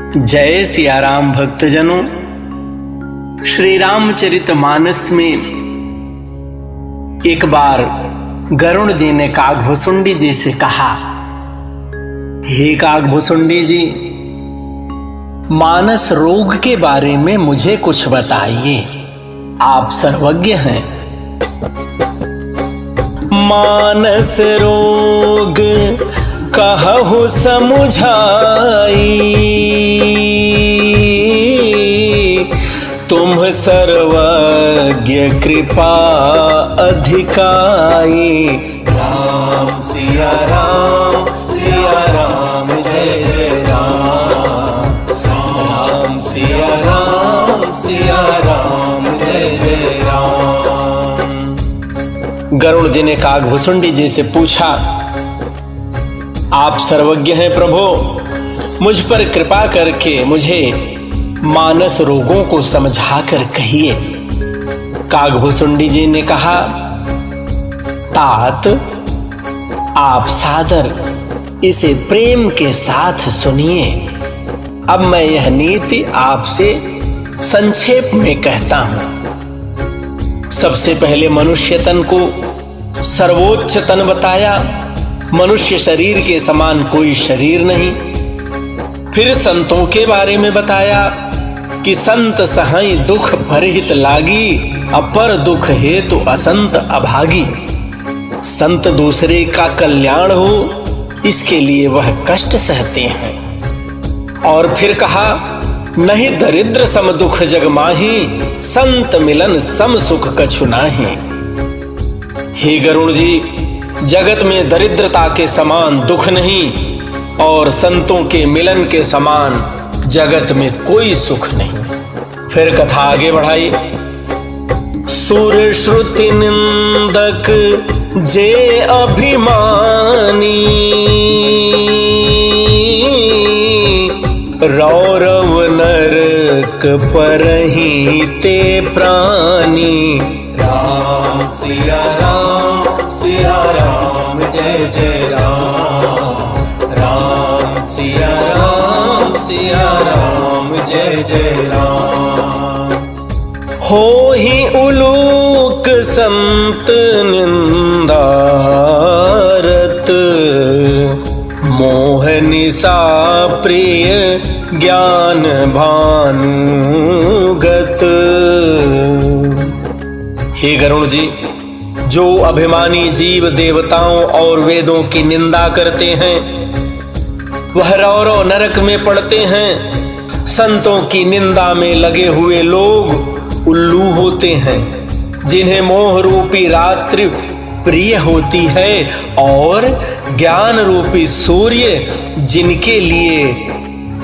जय सिया राम भक्तजनों। श्री रामचरितमानस में एक बार गरुड़ जी ने कागभुसुंडी जी से कहा, हे कागभुसुंडी जी, मानस रोग के बारे में मुझे कुछ बताइए, आप सर्वज्ञ हैं। मानस रोग कहु समुझाई, तुम सर्वज्ञ कृपा अधिकाई। राम सिया राम जय जय राम, राम सिया राम जय जय राम। गरुड़ जी ने कागभुसुंडी जी से पूछा, आप सर्वज्ञ हैं प्रभु, मुझ पर कृपा करके मुझे मानस रोगों को समझा कर कहिए। कागभुसुंडी जी ने कहा, तात आप सादर इसे प्रेम के साथ सुनिए। अब मैं यह नीति आपसे संक्षेप में कहता हूं। सबसे पहले मनुष्य तन को सर्वोच्च तन बताया, मनुष्य शरीर के समान कोई शरीर नहीं। फिर संतों के बारे में बताया कि संत सहाय दुख परहित लागी, अपर दुख हेतु असंत अभागी। संत दूसरे का कल्याण हो, इसके लिए वह कष्ट सहते हैं। और फिर कहा, नहीं दरिद्र सम दुख जग माही, संत मिलन सम सुख कछु नाहि। हे गरुड़ जी, जगत में दरिद्रता के समान दुख नहीं और संतों के मिलन के समान जगत में कोई सुख नहीं। फिर कथा आगे बढ़ाई। सुर श्रुति निंदक जे अभिमानी, रौरव नरक परहि ते प्राणी। राम सिया राम जय जय राम, राम सिया राम जय जय राम। हो ही उलूक संत निंदारत, मोह निशा प्रिय ज्ञान भानुगत। हे गरुड़ जी, जो अभिमानी जीव देवताओं और वेदों की निंदा करते हैं, वह रौरव नरक में पड़ते हैं। संतों की निंदा में लगे हुए लोग उल्लू होते हैं, जिन्हें मोह रूपी रात्रि प्रिय होती है और ज्ञान रूपी सूर्य जिनके लिए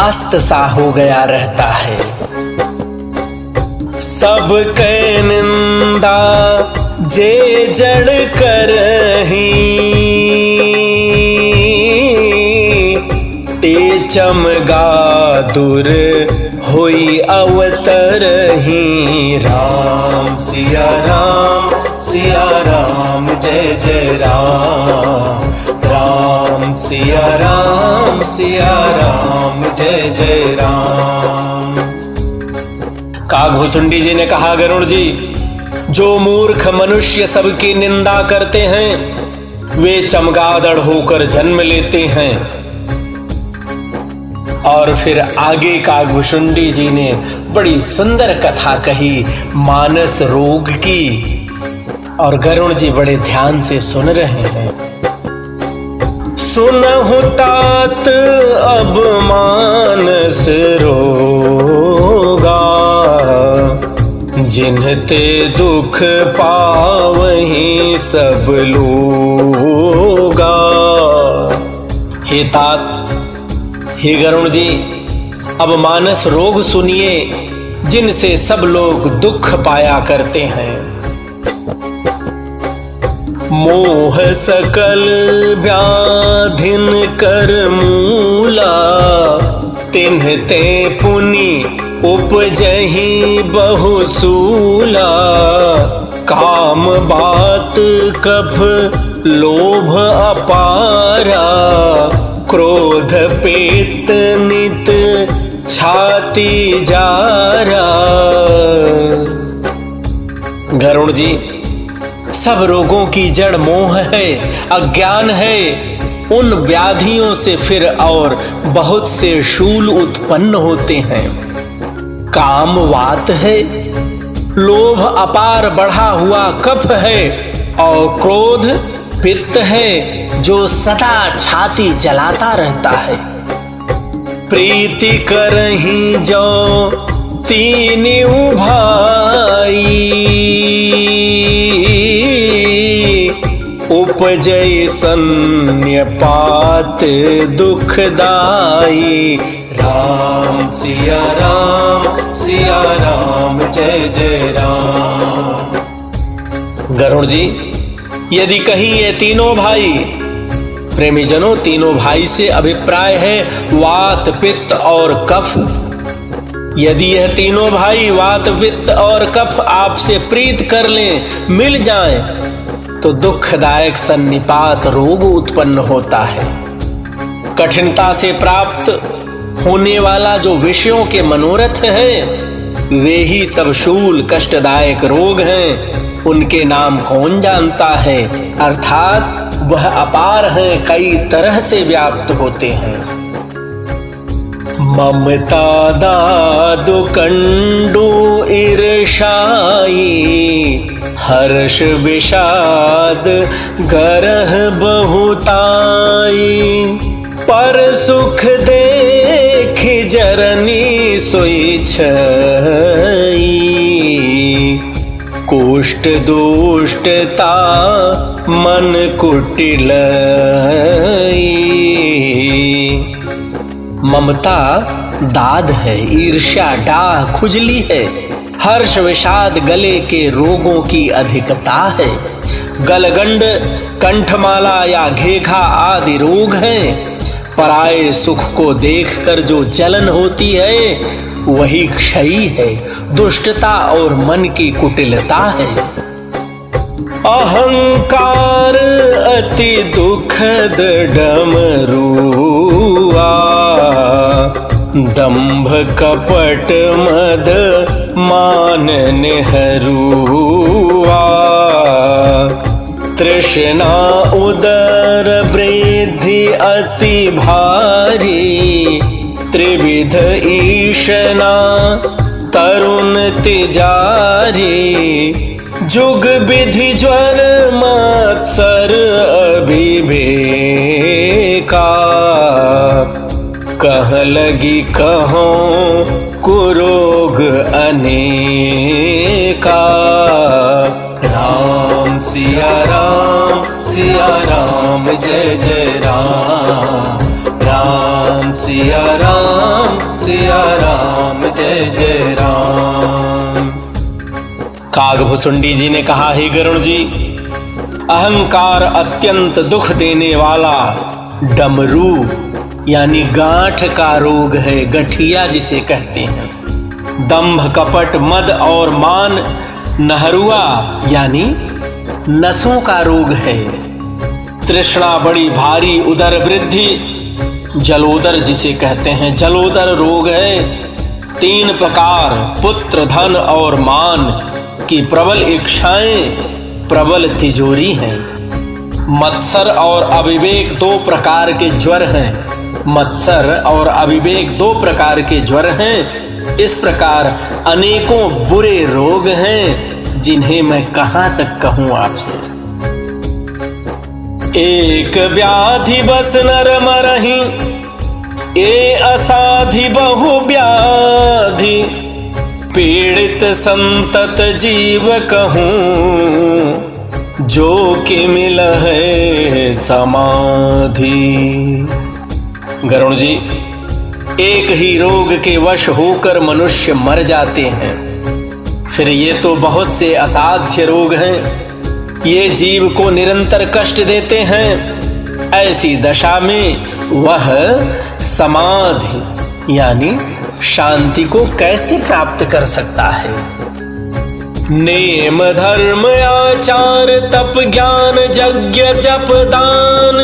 अस्त सा हो गया रहता है। सब कै निंदा जे जड़ करही, ते चमगा दूर होई अवतरही। राम सिया राम जय जय राम, राम सिया राम जय जय राम। कागभुसुंडी जी ने कहा, गरुड़ जी, जो मूर्ख मनुष्य सबकी निंदा करते हैं, वे चमगादड़ होकर जन्म लेते हैं। और फिर आगे कागभुसुंडी जी ने बड़ी सुंदर कथा कही मानस रोग की, और गरुड़ जी बड़े ध्यान से सुन रहे हैं। सुनहु तात अब मानस रोगा, जिन्हते दुख पावहीं सब लोगा। हे तात, हे गरुड़ जी, अब मानस रोग सुनिए, जिनसे सब लोग दुख पाया करते हैं। मोह सकल व्याधिन कर मूला, तिन्हते पुनि उपजहि बहुसूला। काम बात कफ लोभ अपारा, क्रोध पेत नित छाती जारा। गरुड़ जी, सब रोगों की जड़ मोह है, अज्ञान है। उन व्याधियों से फिर और बहुत से शूल उत्पन्न होते हैं। काम वात है, लोभ अपार बढ़ा हुआ कफ है, और क्रोध पित्त है जो सदा छाती जलाता रहता है। प्रीति करहीं जो तीनों भाई, उपजै सन्यपात दुखदाई। राम सिया राम जय जय राम। गरुड़ जी, यदि कहीं ये तीनों भाई, प्रेमी जनों, तीनों भाई से अभिप्राय है वात पित्त और कफ। यदि यह तीनों भाई वात पित्त और कफ आपसे प्रीत कर लें, मिल जाएं, तो दुखदायक सन्निपात रोग उत्पन्न होता है। कठिनता से प्राप्त होने वाला जो विषयों के मनोरथ है, वे ही सब शूल कष्टदायक रोग हैं। उनके नाम कौन जानता है, अर्थात वह अपार हैं, कई तरह से व्याप्त होते हैं। ममता दादु कंडू ईर्षाई, हर्ष विषाद गरह बहुताई। पर सुख देख जरनी सोई छई, कुष्ठ दुष्टता मन कुटिल। ममता दाद है, ईर्ष्या डाह खुजली है, हर्ष विषाद गले के रोगों की अधिकता है। गलगंड, कंठमाला या घेघा आदि रोग हैं। पराये सुख को देखकर जो जलन होती है, वही क्षयी है, दुष्टता और मन की कुटिलता है। अहंकार अति दुखद डमरुआ, दंभ कपट मद मान नेहरूआ। तृष्णा उदर वृद्धि अति भारी, त्रिविध ईशना तरुण तिजारी। जुग विधि ज्वर मत्सर अभिवेका, कह लगी कहों कुरोग अनेका। राम सिया राम जय जय राम। राम सिया राम जय जय राम। कागभुसुंडी जी ने कहा, हे गरुड़ जी, अहंकार अत्यंत दुख देने वाला डमरू यानी गांठ का रोग है, गठिया जिसे कहते हैं। दंभ कपट मद और मान नहरुआ यानी नसों का रोग है। तृष्णा बड़ी भारी, उदर वृद्धि, जलोदर जिसे कहते हैं, जलोदर रोग है। 3 प्रकार, पुत्र, धन और मान की प्रबल इच्छाएं, प्रबल तिजोरी हैं। मत्सर और अविवेक 2 प्रकार के ज्वर हैं। मत्सर और अविवेक 2 प्रकार के ज्वर हैं। इस प्रकार अनेकों बुरे रोग हैं, जिन्हें मैं कहां तक कहूं आपसे। एक व्याधि बस नर मरहि, ए असाधि बहु व्याधि। पीड़ित संतत जीव कहूं, जो कि मिल है समाधि। गरुड़ जी, एक ही रोग के वश होकर मनुष्य मर जाते हैं। फिर ये तो बहुत से असाध्य रोग हैं, ये जीव को निरंतर कष्ट देते हैं। ऐसी दशा में वह समाधि यानी शांति को कैसे प्राप्त कर सकता है। नेम धर्म आचार तप ज्ञान यज्ञ जप दान,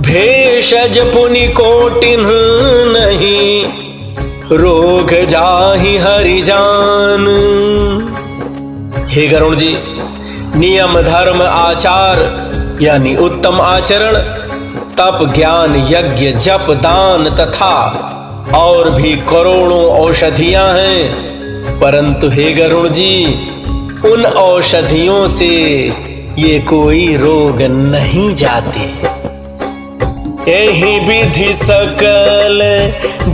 भेषज पुनि कोटिन नहीं। रोग जाहि हरि जान। हे गरुण जी, नियम धर्म आचार यानी उत्तम आचरण, तप ज्ञान यज्ञ जप दान तथा और भी करोड़ों औषधियां हैं, परंतु हे गरुण जी, उन औषधियों से ये कोई रोग नहीं जाते। यही विधि सकल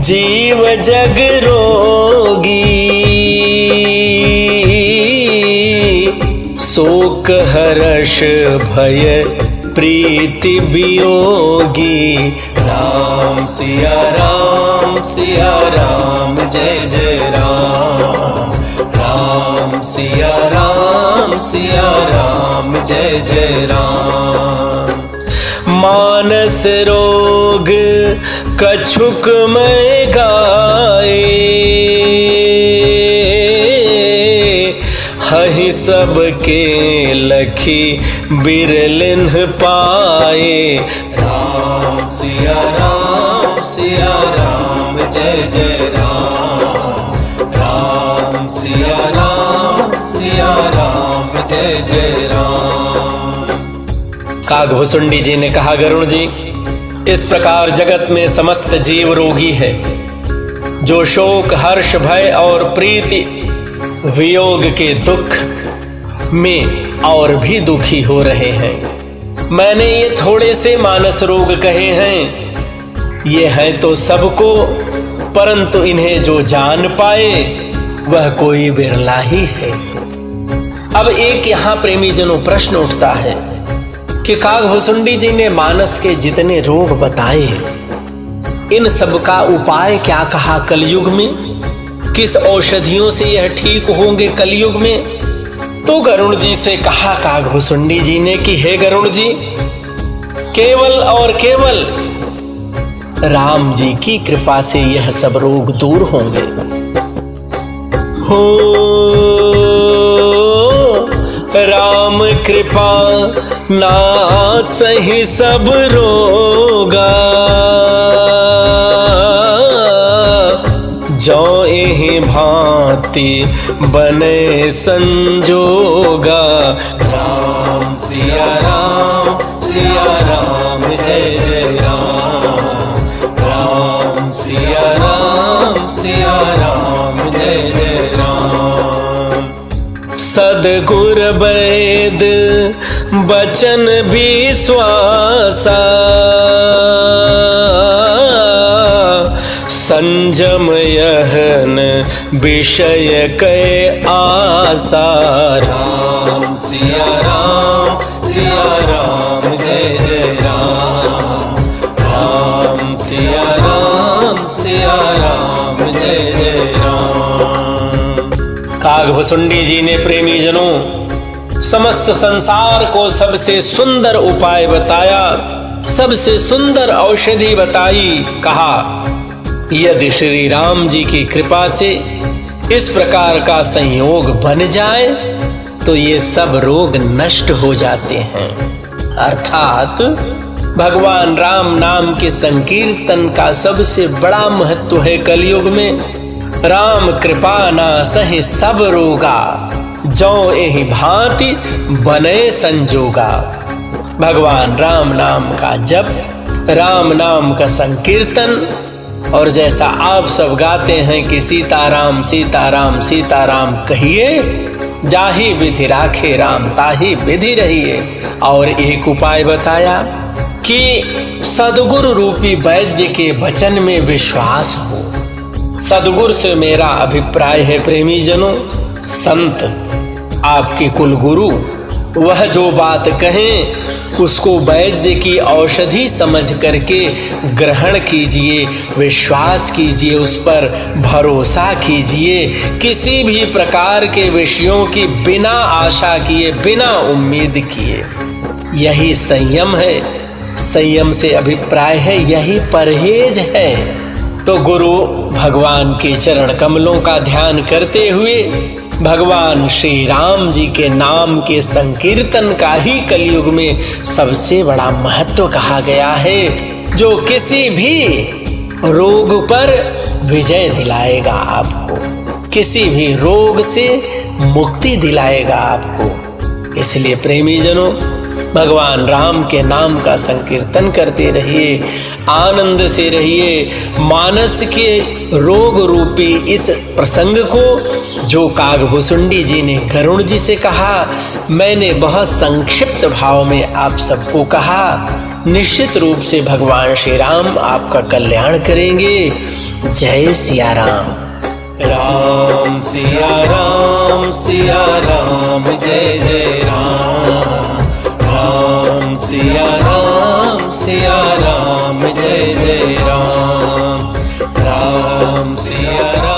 जीव जग रोगी, शोक हर्ष भय प्रीति वियोगी। राम सिया राम जय जय राम। राम सिया राम जय जय राम। मानस रोग कछुक मैं गाए, हहि सबके लखी बिरलिन्ह पाए। राम सिया राम जय जय राम। राम सिया राम जय जय राम। कागभुसुंडी जी ने कहा, गरुण जी, इस प्रकार जगत में समस्त जीव रोगी है, जो शोक हर्ष भय और प्रीति वियोग के दुख में और भी दुखी हो रहे हैं। मैंने ये थोड़े से मानस रोग कहे हैं, ये हैं तो सबको, परंतु इन्हें जो जान पाए वह कोई बिरला ही है। अब एक यहाँ प्रेमी जनों प्रश्न उठता है कि कागभुसुंडी जी ने मानस के जितने रोग बताए, इन सब का उपाय क्या कहा कलयुग में? किस औषधियों से यह ठीक होंगे कलयुग में? तो गरुण जी से कहा कागभुसुंडी जी ने कि हे गरुण जी, केवल और केवल राम जी की कृपा से यह सब रोग दूर होंगे। हो राम कृपा नासहि सब रोगा, जो एहि भांति बने संजोगा। राम सिया राम जय जय राम। राम सिया राम जय जय राम। सद्गुर वैद बचन विश्वासा, संजम यहन विषय कै आसा। राम सिया राम जय जय राम। राम सिया राम जय जय राम। कागभुसुंडी जी ने प्रेमी जनों समस्त संसार को सबसे सुंदर उपाय बताया, सबसे सुंदर औषधि बताई। कहा, यदि श्री राम जी की कृपा से इस प्रकार का संयोग बन जाए तो ये सब रोग नष्ट हो जाते हैं। अर्थात भगवान राम नाम के संकीर्तन का सबसे बड़ा महत्व है कलयुग में। राम कृपा नासहि सब रोगा, जो एहि भांति बने संजोगा। भगवान राम नाम का जप, राम नाम का संकीर्तन, और जैसा आप सब गाते हैं कि सीताराम सीताराम सीताराम कहिए, जाहि विधि राखे राम ताहि विधि रहिए। और एक उपाय बताया कि सद्गुरु रूपी वैद्य के वचन में विश्वास हो। सद्गुरु से मेरा अभिप्राय है प्रेमी जनों, संत, आपके कुल गुरु, वह जो बात कहें उसको वैद्य की औषधि समझ करके ग्रहण कीजिए, विश्वास कीजिए, उस पर भरोसा कीजिए। किसी भी प्रकार के विषयों की बिना आशा किए, बिना उम्मीद किए, यही संयम है। संयम से अभिप्राय है यही परहेज है। तो गुरु भगवान के चरण कमलों का ध्यान करते हुए भगवान श्री राम जी के नाम के संकीर्तन का ही कलयुग में सबसे बड़ा महत्व कहा गया है, जो किसी भी रोग पर विजय दिलाएगा आपको, किसी भी रोग से मुक्ति दिलाएगा आपको। इसलिए प्रेमी जनों, भगवान राम के नाम का संकीर्तन करते रहिए, आनंद से रहिए। मानस के रोग रूपी इस प्रसंग को जो कागभुसुंडी जी ने गरुड़ जी से कहा, मैंने बहुत संक्षिप्त भाव में आप सबको कहा। निश्चित रूप से भगवान श्री राम आपका कल्याण करेंगे। जय सिया राम। राम सिया राम, सिया राम, जय जय राम। राम सिया राम, सिया राम, जय जय राम। राम सिया राम।